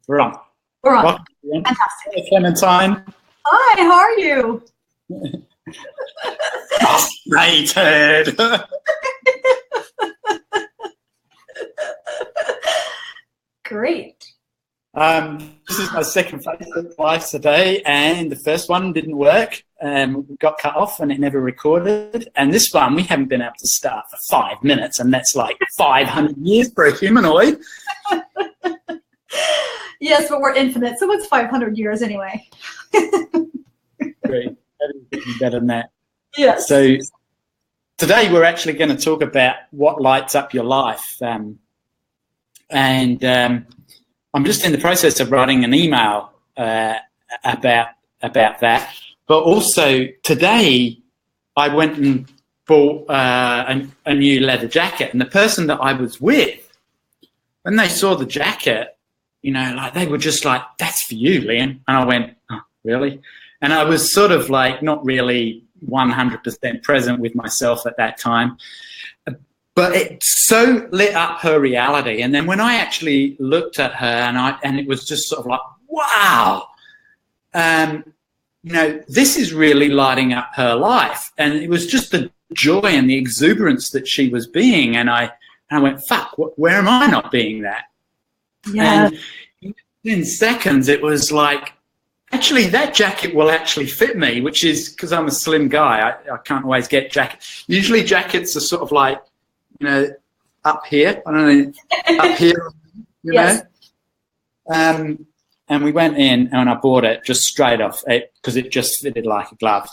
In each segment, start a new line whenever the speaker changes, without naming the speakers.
We're on.
We're on.
Welcome,
Fantastic.
hey, Clementine.
Hi, how are you?
Frustrated.
Great.
This is my second Facebook Live today, and the first one didn't work. We got cut off and it never recorded. And this one, we haven't been able to start for 5 minutes, and that's like 500 years for a humanoid.
Yes, but we're infinite, so what's 500 years anyway?
Great. That is better than that.
Yes.
So today we're actually going to talk about what lights up your life. I'm just in the process of writing an email about that. But also today I went and bought a new leather jacket, and the person that I was with, when they saw the jacket, you know, like they were just like, "That's for you, Liam." And I went, "Oh, really?" And I was sort of like not really 100% present with myself at that time. But it so lit up her reality. And then when I actually looked at her and it was just sort of like, wow, you know, this is really lighting up her life. And it was just the joy and the exuberance that she was being. And I went, fuck, where am I not being that?
Yeah.
And in seconds, it was like, actually, that jacket will actually fit me, which is because I'm a slim guy. I can't always get jackets. Usually jackets are sort of like, you know, up here. I don't know, up here, you
Yes.
know. And we went in and I bought it just straight off because it just fitted like a glove.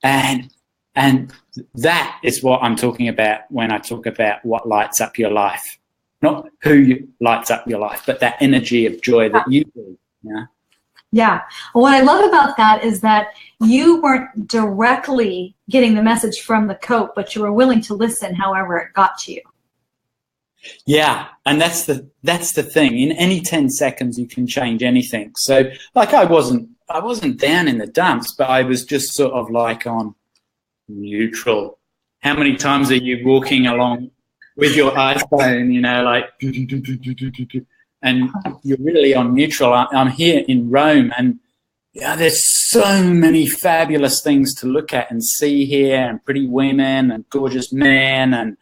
And that is what I'm talking about when I talk about what lights up your life. Not who lights up your life, but that energy of joy that you do. Yeah.
Yeah. Well, what I love about that is that you weren't directly getting the message from the coat, but you were willing to listen however it got to you.
Yeah, and that's the thing. In any 10 seconds you can change anything. So like I wasn't down in the dumps, but I was just sort of like on neutral. How many times are you walking along with your iPhone, you know, like, and you're really on neutral? I'm here in Rome, and yeah, there's so many fabulous things to look at and see here, and pretty women and gorgeous men, and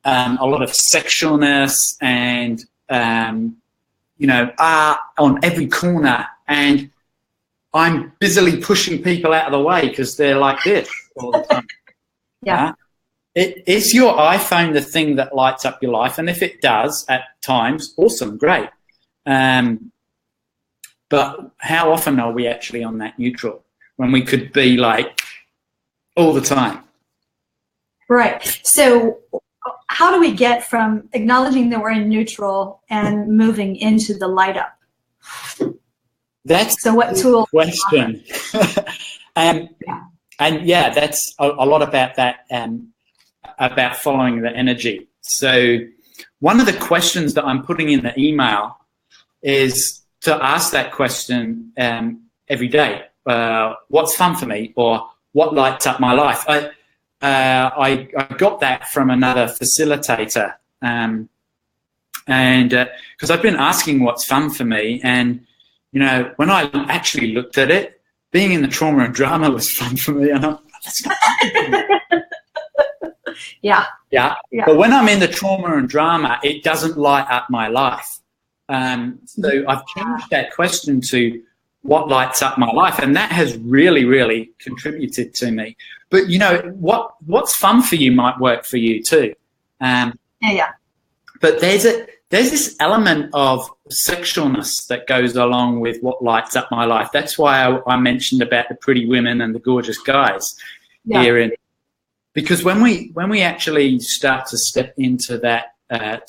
a lot of sexualness, and you know, art on every corner. And I'm busily pushing people out of the way because they're like this all the time.
Yeah.
Is your iPhone the thing that lights up your life? And if it does at times, awesome, great. But how often are we actually on that neutral when we could be like all the time?
Right. So how do we get from acknowledging that we're in neutral and moving into the light up?
That's
so what tool
question. And yeah, that's a lot about that, about following the energy. So one of the questions that I'm putting in the email is to ask that question every day. What's fun for me, or what lights up my life? I got that from another facilitator, and because I've been asking what's fun for me, and you know, when I actually looked at it, being in the trauma and drama was fun for me, and that's not
Yeah.
But when I'm in the trauma and drama, it doesn't light up my life. So I've changed that question to what lights up my life, and that has really, really contributed to me. But you know, what's fun for you might work for you too.
Yeah.
But there's this element of sexualness that goes along with what lights up my life. That's why I mentioned about the pretty women and the gorgeous guys here. Because when we actually start to step into that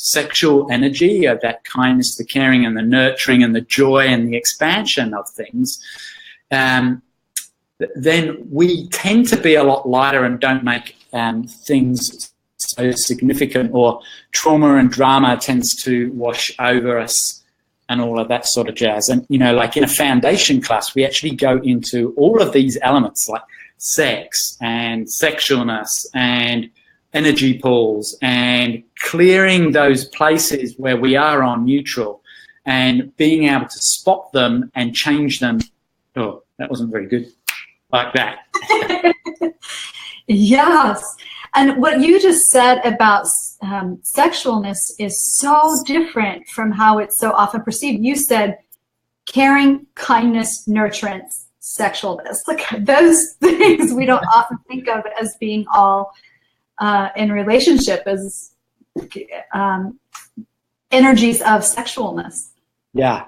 sexual energy of that kindness, the caring and the nurturing and the joy and the expansion of things, then we tend to be a lot lighter and don't make things so significant, or trauma and drama tends to wash over us and all of that sort of jazz. And, you know, like in a foundation class, we actually go into all of these elements like sex and sexualness and energy pools and clearing those places where we are on neutral and being able to spot them and change them. Oh, that wasn't very good. Like that.
Yes. And what you just said about sexualness is so different from how it's so often perceived. You said caring, kindness, nurturance, sexualness. Like those things we don't often think of as being all in relationship as energies of sexualness.
Yeah.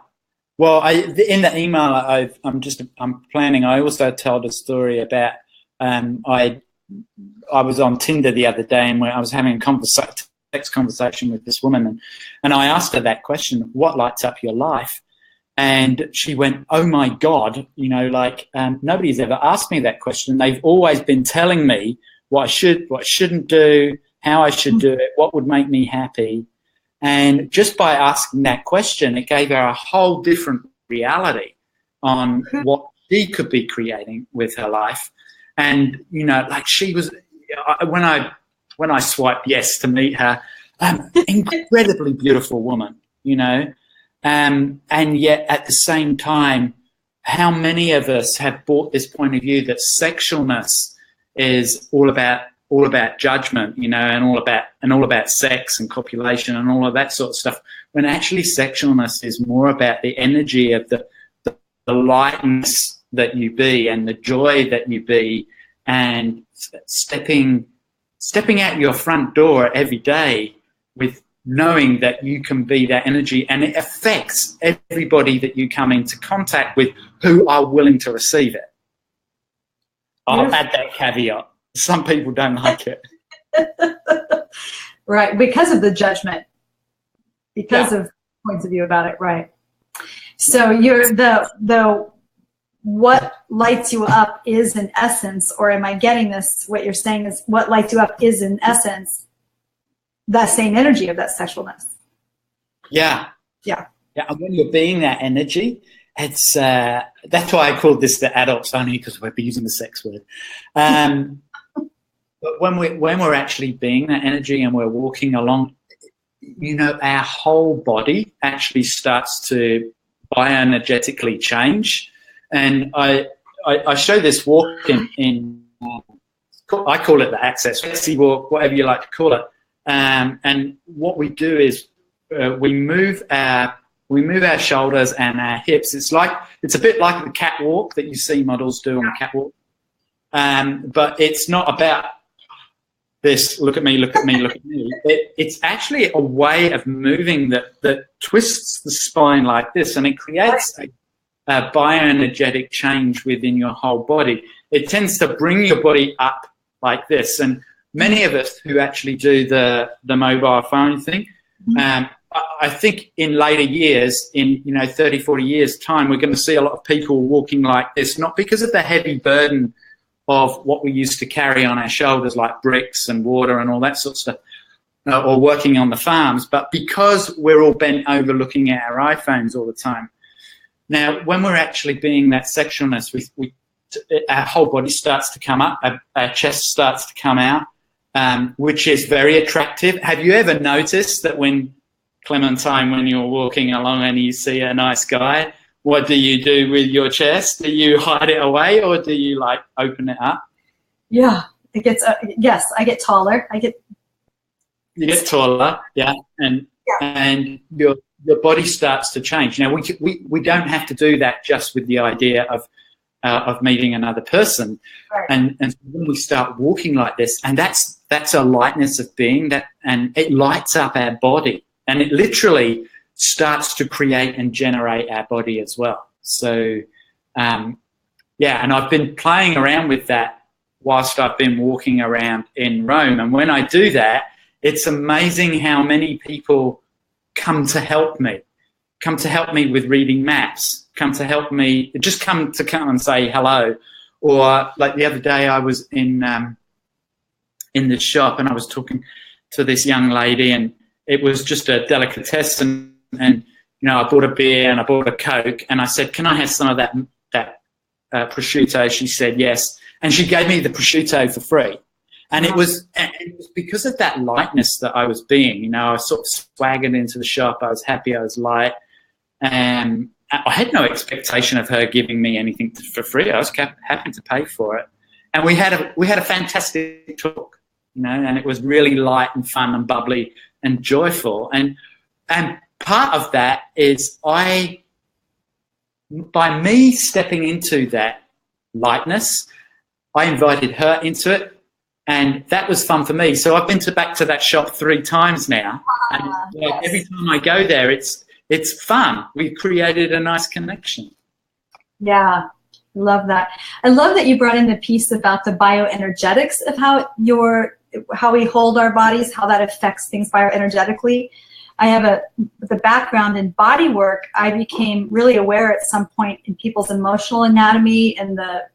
Well, in the email I'm planning. I also told a story about I was on Tinder the other day, and I was having a text conversation with this woman, and I asked her that question: "What lights up your life?" And she went, "Oh my God, nobody's ever asked me that question. They've always been telling me what I shouldn't do, how I should do it, what would make me happy." And just by asking that question, it gave her a whole different reality on what she could be creating with her life. And, she was, when I swiped yes to meet her, incredibly beautiful woman, and yet at the same time, how many of us have bought this point of view that sexualness is all about judgment, and all about sex and copulation and all of that sort of stuff, when actually sexualness is more about the energy of the lightness that you be and the joy that you be, and stepping out your front door every day with knowing that you can be that energy, and it affects everybody that you come into contact with who are willing to receive it. I'll add that caveat. Some people don't like it.
Right, because of the judgment, because of points of view about it, right. So you're the what lights you up is in essence, or am I getting this, what you're saying is what lights you up is in essence that same energy of that sexualness. Yeah.
And when you're being that energy, it's that's why I called this the adults only, because we're using the sex word. But when we're actually being that energy and we're walking along, our whole body actually starts to bioenergetically change. And I show this walk in I call it the access flexi walk, whatever you like to call it. And what we do is we move our shoulders and our hips. It's a bit like the catwalk that you see models do on the catwalk. But it's not about this, look at me, look at me, look at me. It's actually a way of moving that twists the spine like this, and it creates a bioenergetic change within your whole body. It tends to bring your body up like this. And many of us who actually do the mobile phone thing, I think in later years, in 30, 40 years' time, we're going to see a lot of people walking like this, not because of the heavy burden of what we used to carry on our shoulders, like bricks and water and all that sort of stuff, or working on the farms, but because we're all bent over looking at our iPhones all the time. Now, when we're actually being that sexualness, our whole body starts to come up, our chest starts to come out, which is very attractive. Have you ever noticed that when you're walking along and you see a nice guy, what do you do with your chest? Do you hide it away, or do you open it up?
Yeah, it gets. Yes, I get taller.
You get taller, yeah, and your body starts to change. Now we don't have to do that just with the idea of meeting another person,
right.
And when we start walking like this, and that's a lightness of being that, and it lights up our body, and it literally starts to create and generate our body as well. So, and I've been playing around with that whilst I've been walking around in Rome. And when I do that, it's amazing how many people come to help me with reading maps, come and say hello. Or like the other day, I was in the shop and I was talking to this young lady, and it was just a delicatessen. And I bought a beer and I bought a Coke, and I said, "Can I have some of that prosciutto?" She said yes, and she gave me the prosciutto for free. And it was because of that lightness that I was being. I sort of swaggered into the shop. I was happy. I was light, I had no expectation of her giving me anything for free. I was happy to pay for it, and we had a fantastic talk, you know, and it was really light and fun and bubbly and joyful. And part of that is by me stepping into that lightness, I invited her into it, and that was fun for me. So I've been back to that shop 3 times now, and
Yes.
every time I go there, it's fun. We've created a nice connection.
Yeah, love that. I love that you brought in the piece about the bioenergetics of how we hold our bodies, how that affects things bioenergetically. I have the background in body work. I became really aware at some point in people's emotional anatomy and the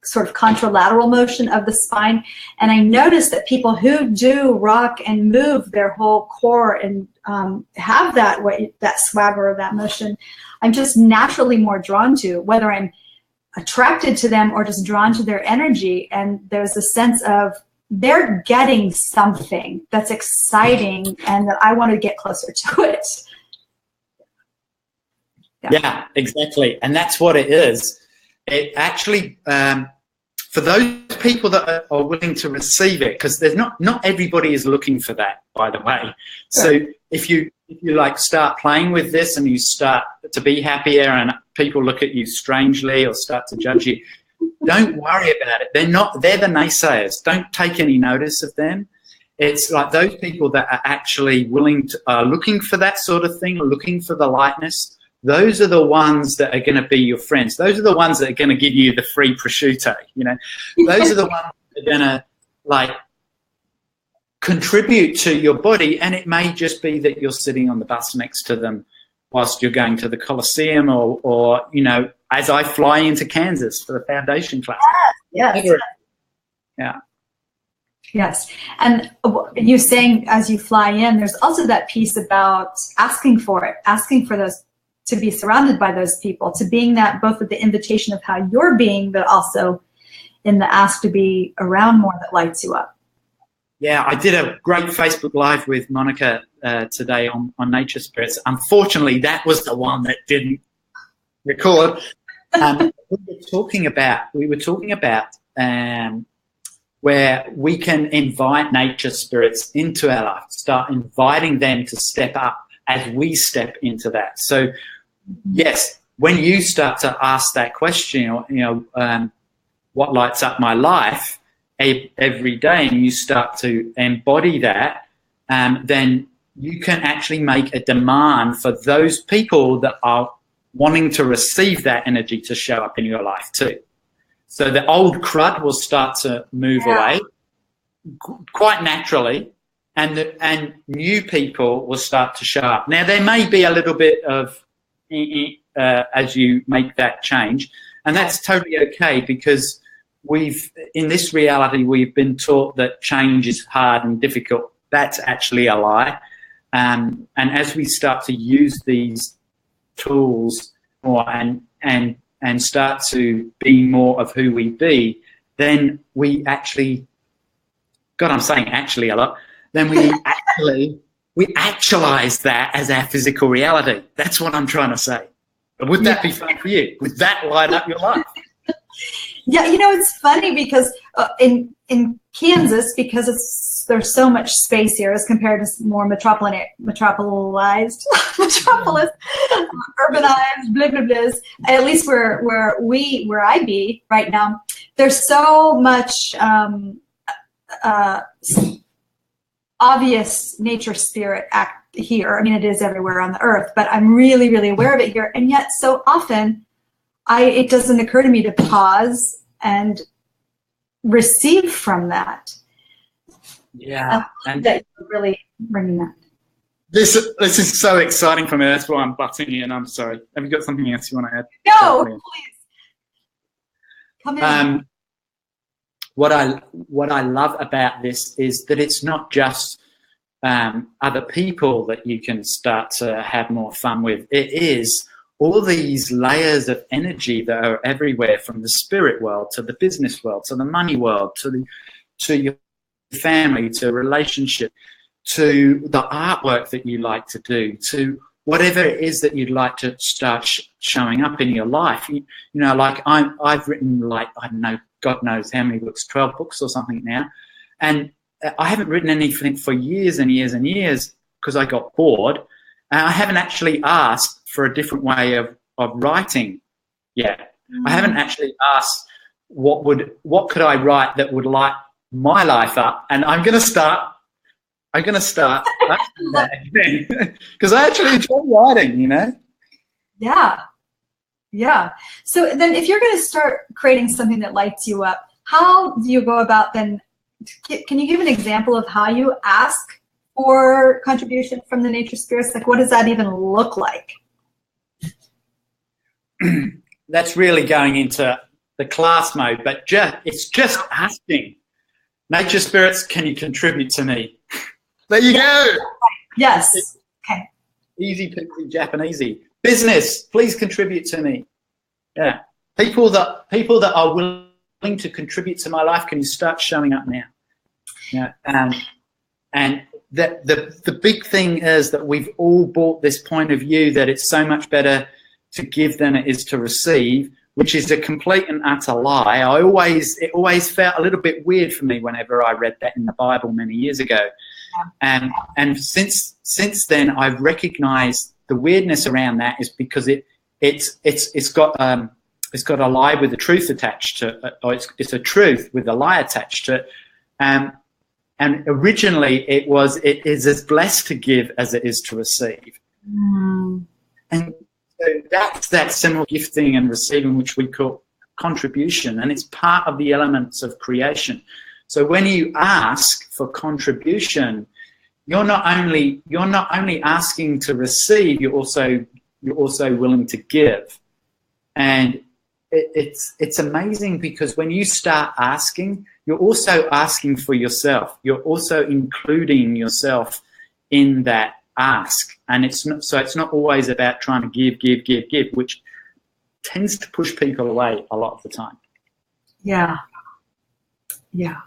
sort of contralateral motion of the spine. And I noticed that people who do rock and move their whole core and have that swagger or that motion, I'm just naturally more drawn to, whether I'm attracted to them or just drawn to their energy. And there's a sense of they're getting something that's exciting and that I want to get closer to it.
Yeah, exactly. And that's what it is. It actually, for those people that are willing to receive it, because there's not everybody is looking for that, by the way. So if you like start playing with this and you start to be happier and people look at you strangely or start to judge you, don't worry about it. They're the naysayers. Don't take any notice of them. It's like those people that are actually looking for that sort of thing, looking for the lightness. Those are the ones that are going to be your friends. Those are the ones that are going to give you the free prosciutto. You know, those are the ones that are going to like contribute to your body. And it may just be that you're sitting on the bus next to them whilst you're going to the Coliseum, or you know, as I fly into Kansas for the foundation class.
Yes.
Yeah.
Yes. And you saying as you fly in, there's also that piece about asking for it, asking for those, to be surrounded by those people, to being that both with the invitation of how you're being, but also in the ask to be around more that lights you up.
Yeah, I did a great Facebook Live with Monica today on Nature Spirits. Unfortunately, that was the one that didn't record. We were talking about where we can invite nature spirits into our life, start inviting them to step up as we step into that. So, yes, when you start to ask that question, what lights up my life every day, and you start to embody that, then you can actually make a demand for those people that are wanting to receive that energy to show up in your life too. So the old crud will start to move away quite naturally, and new people will start to show up. Now, there may be a little bit of as you make that change, and that's totally okay, because in this reality, we've been taught that change is hard and difficult. That's actually a lie. And as we start to use these tools more and start to be more of who we be, then we actually, God, I'm saying actually a lot, then we actualize that as our physical reality. That's what I'm trying to say. But would that be fun for you? Would that light up your life?
Yeah, it's funny because in Kansas, because there's so much space here as compared to more metropolized, urbanized, blah blah blahs. At least where I be right now, there's so much obvious nature spirit act here. I mean, it is everywhere on the earth, but I'm really, really aware of it here, and yet so often it doesn't occur to me to pause and receive from that.
Yeah, and
that you're really bringing that.
This is so exciting for me. That's why I'm butting in. I'm sorry. Have you got something else you want to add?
No, please. Come in.
What I love about this is that it's not just other people that you can start to have more fun with. It is all these layers of energy that are everywhere, from the spirit world to the business world to the money world to your family, to relationship, to the artwork that you like to do, to whatever it is that you'd like to start showing up in your life. You know, like I've written, like, I don't know, God knows how many books, 12 books or something now. And I haven't written anything for years and years and years because I got bored. And I haven't actually asked for a different way of writing yet. I haven't actually asked what could I write that would light my life up. And I'm going to start asking that again because I actually enjoy writing, you know?
Yeah. Yeah. So then if you're going to start creating something that lights you up, how do you go about then? Can you give an example of how you ask for contribution from the nature spirits? Like, what does that even look like?
That's really going into the class mode, but it's just asking. Nature spirits, can you contribute to me? There you go.
Yes. Okay.
Easy peasy Japanesey. Business, please contribute to me. Yeah. People that are willing to contribute to my life, can you start showing up now? Yeah. And the big thing is that we've all bought this point of view that it's so much better to give than it is to receive, which is a complete and utter lie. It always felt a little bit weird for me whenever I read that in the Bible many years ago. And since then I've recognized the weirdness around that is because it's got a lie with a truth attached to it, or it's a truth with a lie attached to it. And originally it is as blessed to give as it is to receive. And so that's that symbol gifting and receiving, which we call contribution, and it's part of the elements of creation. So when you ask for contribution, you're not only asking to receive, you're also willing to give. And it's amazing because when you start asking, you're also asking for yourself. You're also including yourself in that ask. And it's not always about trying to give, which tends to push people away a lot of the time.
Yeah. Yeah.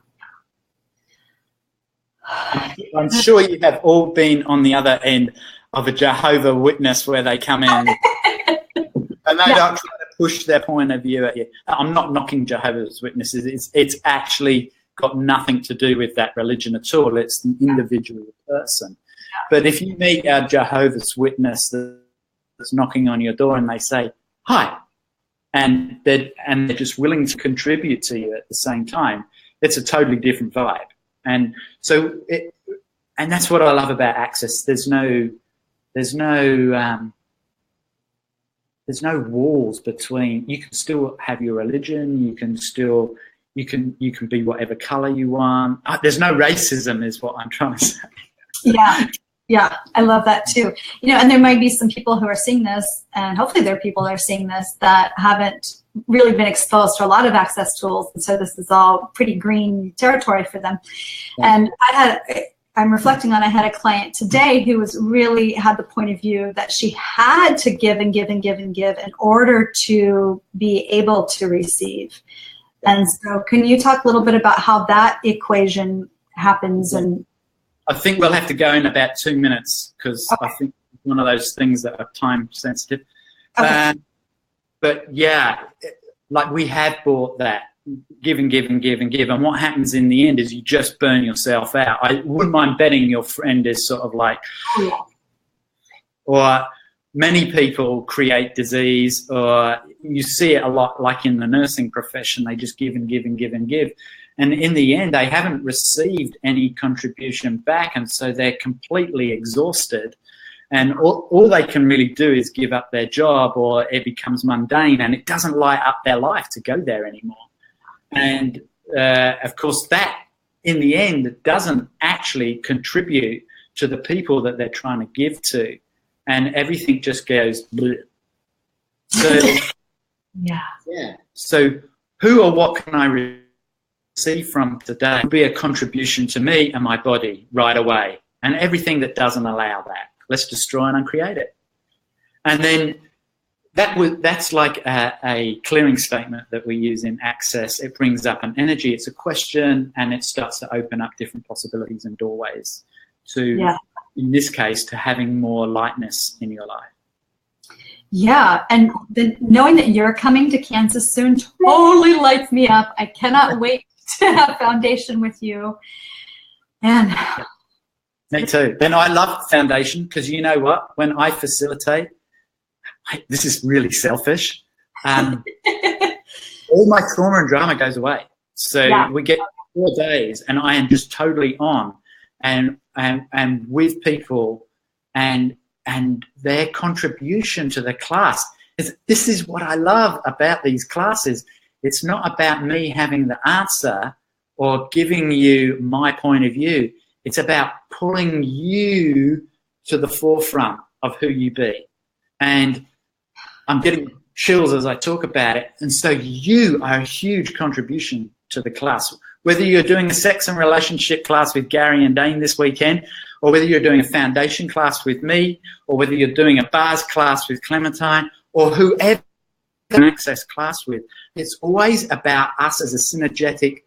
I'm sure you have all been on the other end of a Jehovah Witness where they come in and they don't try to push their point of view at you. I'm not knocking Jehovah's Witnesses. It's actually got nothing to do with that religion at all. It's the individual person. But if you meet a Jehovah's Witness that's knocking on your door and they say, hi, and they're just willing to contribute to you at the same time, it's a totally different vibe. And so, and that's what I love about Access. There's no walls between. You can still have your religion. You can be whatever color you want. There's no racism, is what I'm trying to say.
Yeah, I love that too. You know, and there might be some people who are seeing this, and hopefully there are people that are seeing this that haven't really been exposed to a lot of Access tools, and so this is all pretty green territory for them. Yeah. And I'm reflecting on, I had a client today who really had the point of view that she had to give and give and give and give in order to be able to receive. And so can you talk a little bit about how that equation happens? And
I think we'll have to go in about 2 minutes because I think it's one of those things that are time sensitive. Okay. But yeah, like we have bought that give and give and give and give, and what happens in the end is you just burn yourself out. I wouldn't mind betting your friend is sort of like, or many people create disease, or you see it a lot like in the nursing profession, they just give and give and give and give. And in the end, they haven't received any contribution back, and so they're completely exhausted. And all they can really do is give up their job, or it becomes mundane, and it doesn't light up their life to go there anymore. And, of course, that, in the end, doesn't actually contribute to the people that they're trying to give to. And everything just goes bleh. So, yeah. So who or what can I receive from today will be a contribution to me and my body right away. And everything that doesn't allow that, let's destroy and uncreate it. And then that's like a clearing statement that we use in Access. It brings up an energy, it's a question, and it starts to open up different possibilities and doorways to in this case, to having more lightness in your life.
Yeah, and knowing that you're coming to Kansas soon totally lights me up. I cannot wait to have foundation with you. And
me too. And I love foundation because you know what? When I facilitate, this is really selfish. All my trauma and drama goes away. So we get 4 days, and I am just totally on, and with people, and their contribution to the class. This is what I love about these classes. It's not about me having the answer or giving you my point of view. It's about pulling you to the forefront of who you be. And I'm getting chills as I talk about it. And so you are a huge contribution to the class. Whether you're doing a sex and relationship class with Gary and Dane this weekend, or whether you're doing a foundation class with me, or whether you're doing a bars class with Clementine, or whoever you can access class with, it's always about us as a synergetic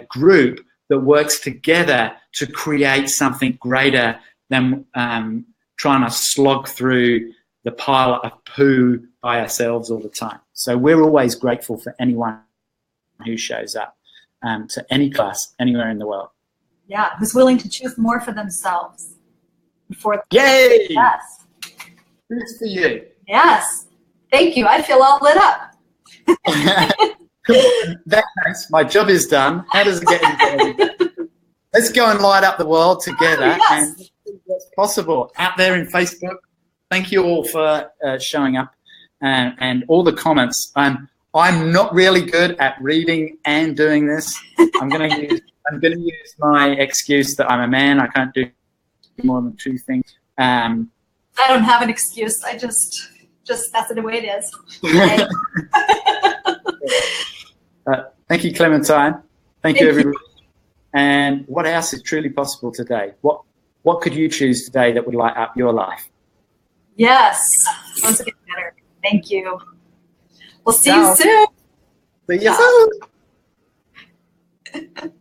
group that works together to create something greater than trying to slog through the pile of poo by ourselves all the time. So we're always grateful for anyone who shows up to any class anywhere in the world.
Yeah, who's willing to choose more for themselves.
Yay!
Yes.
Good for you.
Yes. Thank you. I feel all lit up.
In that case, my job is done. How does it get into Let's go and light up the world together and see what's possible out there in Facebook. Thank you all for showing up and all the comments. I'm not really good at reading and doing this. I'm going to use my excuse that I'm a man. I can't do more than 2 things.
I don't have an excuse. I just that's the way it is.
Thank you, Clementine. Thank you, everybody. And what else is truly possible today? What could you choose today that would light up your life?
Yes. Once again, better. Thank you. We'll see you soon.
See you soon.